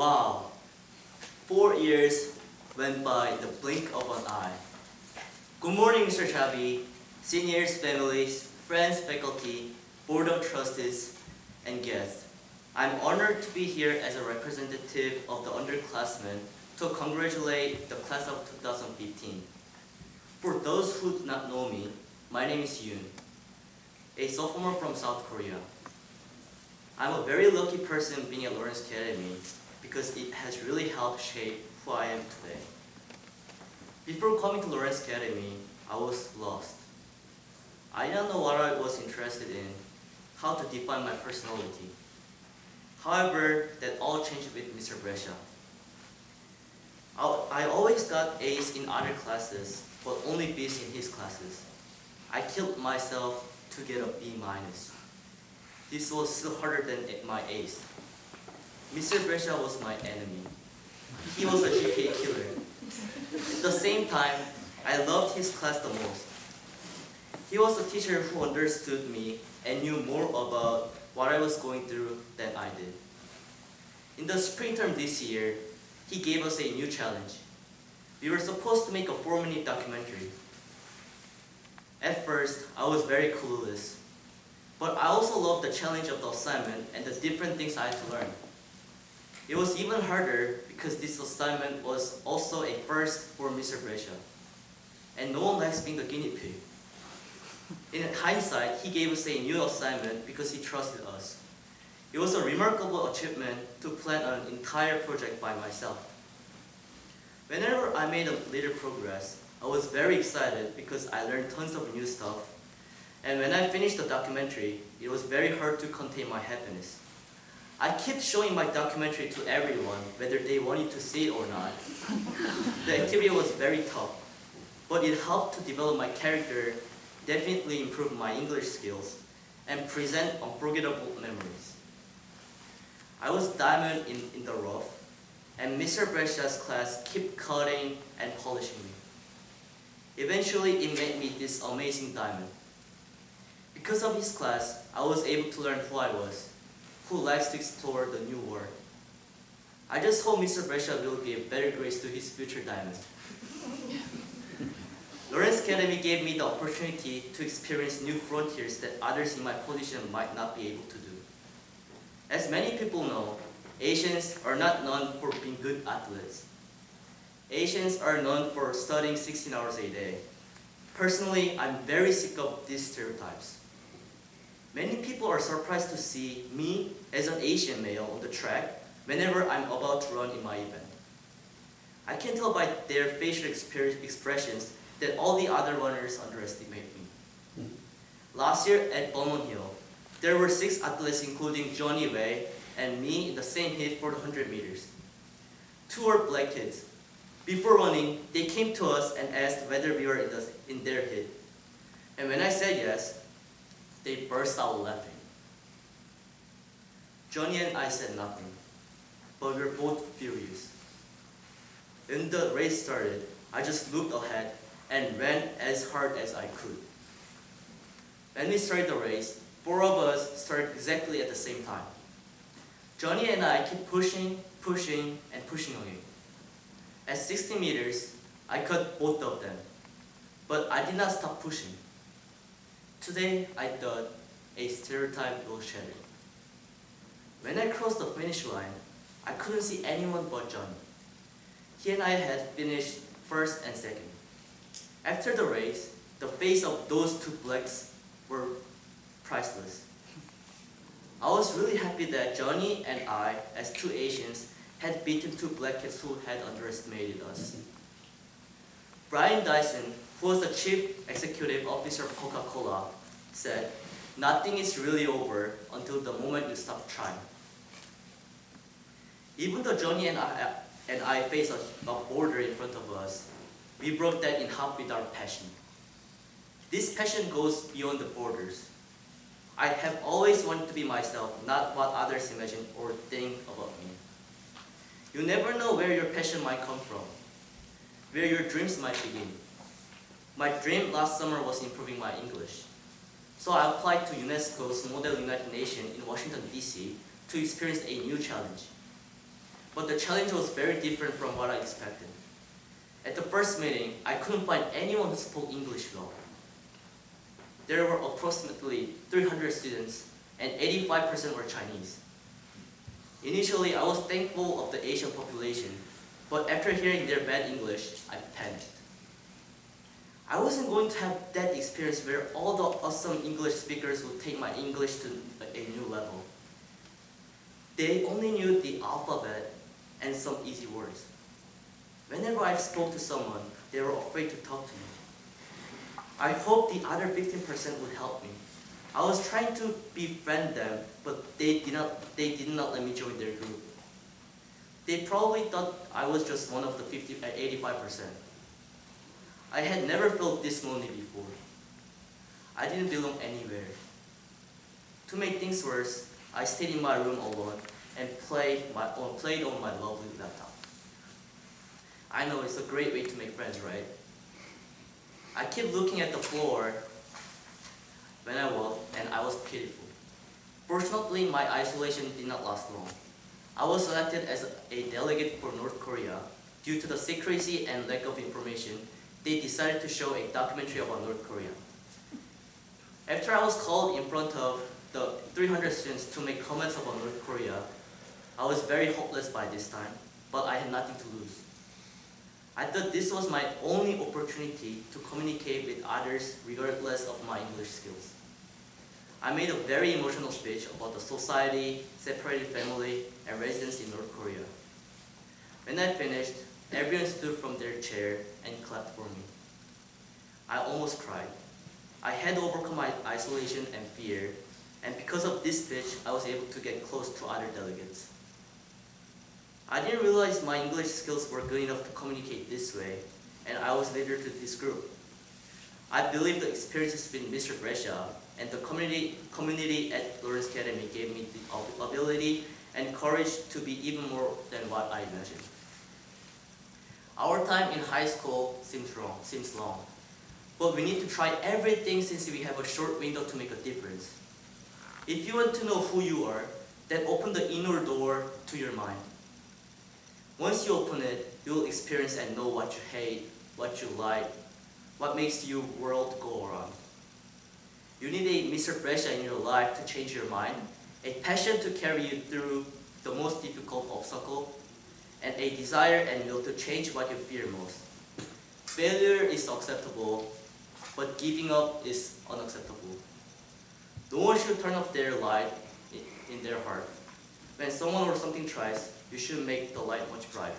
Wow, 4 years went by in the blink of an eye. Good morning, Mr. Chabi, seniors, families, friends, faculty, board of trustees, and guests. I'm honored to be here as a representative of the underclassmen to congratulate the class of 2015. For those who do not know me, my name is Yoon, a sophomore from South Korea. I'm a very lucky person being at Lawrence Academy because it has really helped shape who I am today. Before coming to Lawrence Academy, I was lost. I didn't know what I was interested in, how to define my personality. However, that all changed with Mr. Brescia. I always got A's in other classes, but only B's in his classes. I killed myself to get a B minus. This was still harder than my A's. Mr. Brescia was my enemy. He was a GPA killer. At the same time, I loved his class the most. He was a teacher who understood me and knew more about what I was going through than I did. In the spring term this year, he gave us a new challenge. We were supposed to make a 4-minute documentary. At first, I was very clueless, but I also loved the challenge of the assignment and the different things I had to learn. It was even harder because this assignment was also a first for Mr. Brescia, and no one likes being the guinea pig. In hindsight, he gave us a new assignment because he trusted us. It was a remarkable achievement to plan an entire project by myself. Whenever I made a little progress, I was very excited because I learned tons of new stuff. And when I finished the documentary, it was very hard to contain my happiness. I kept showing my documentary to everyone, whether they wanted to see it or not. The activity was very tough, but it helped to develop my character, definitely improve my English skills, and present unforgettable memories. I was diamond in the rough, and Mr. Brescia's class kept cutting and polishing me. Eventually, it made me this amazing diamond. Because of his class, I was able to learn who I was, who likes to explore the new world. I just hope Mr. Brescia will give better grades to his future diamond. Lawrence Academy gave me the opportunity to experience new frontiers that others in my position might not be able to do. As many people know, Asians are not known for being good athletes. Asians are known for studying 16 hours a day. Personally, I'm very sick of these stereotypes. Many people are surprised to see me as an Asian male on the track whenever I'm about to run in my event. I can tell by their facial expressions that all the other runners underestimate me. Last year at Beaumont Hill, there were 6 athletes including Johnny Wei and me in the same heat for the 100 meters. 2 were black kids. Before running, they came to us and asked whether we were in their heat. And when I said yes, they burst out laughing. Johnny and I said nothing, but we were both furious. When the race started, I just looked ahead and ran as hard as I could. When we started the race, 4 of us started exactly at the same time. Johnny and I kept pushing, and pushing again. At 60 meters, I cut both of them, but I did not stop pushing. Today, I thought a stereotype will shatter. When I crossed the finish line, I couldn't see anyone but Johnny. He and I had finished first and second. After the race, the face of those 2 blacks were priceless. I was really happy that Johnny and I, as 2 Asians, had beaten 2 black kids who had underestimated us. Brian Dyson, who was the chief executive officer of Coca-Cola, said, "Nothing is really over until the moment you stop trying." Even though Johnny and I faced a border in front of us, we broke that in half with our passion. This passion goes beyond the borders. I have always wanted to be myself, not what others imagine or think about me. You never know where your passion might come from, where your dreams might begin. My dream last summer was improving my English. So I applied to UNESCO's Model United Nations in Washington, D.C. to experience a new challenge. but the challenge was very different from what I expected. At the first meeting, I couldn't find anyone who spoke English well. There were approximately 300 students, and 85% were Chinese. Initially, I was thankful of the Asian population, but after hearing their bad English, I panicked. I wasn't going to have that experience where all the awesome English speakers would take my English to a new level. They only knew the alphabet and some easy words. Whenever I spoke to someone, they were afraid to talk to me. I hoped the other 15% would help me. I was trying to befriend them, but they did not let me join their group. They probably thought I was just one of the 85%. I had never felt this lonely before. I didn't belong anywhere. To make things worse, I stayed in my room alone and played on my lovely laptop. I know it's a great way to make friends, right? I kept looking at the floor when I walked, and I was pitiful. Fortunately, my isolation did not last long. I was selected as a delegate for North Korea. Due to the secrecy and lack of information, they decided to show a documentary about North Korea. After I was called in front of the 300 students to make comments about North Korea, I was very hopeless by this time, but I had nothing to lose. I thought this was my only opportunity to communicate with others regardless of my English skills. I made a very emotional speech about the society, separated family, and residents in North Korea. When I finished, everyone stood from their chair and clapped for me. I almost cried. I had overcome my isolation and fear, and because of this speech, I was able to get close to other delegates. I didn't realize my English skills were good enough to communicate this way, and I was leader to this group. I believe the experiences with Mr. Brescia and the community at Lawrence Academy gave me the ability and courage to be even more than what I imagined. Our time in high school seems long, but we need to try everything since we have a short window to make a difference. If you want to know who you are, then open the inner door to your mind. Once you open it, you will experience and know what you hate, what you like, what makes your world go around. You need a Mr. Brescia in your life to change your mind, a passion to carry you through the most difficult obstacle, and a desire and will to change what you fear most. Failure is acceptable, but giving up is unacceptable. No one should turn off their light in their heart. When someone or something tries, you should make the light much brighter.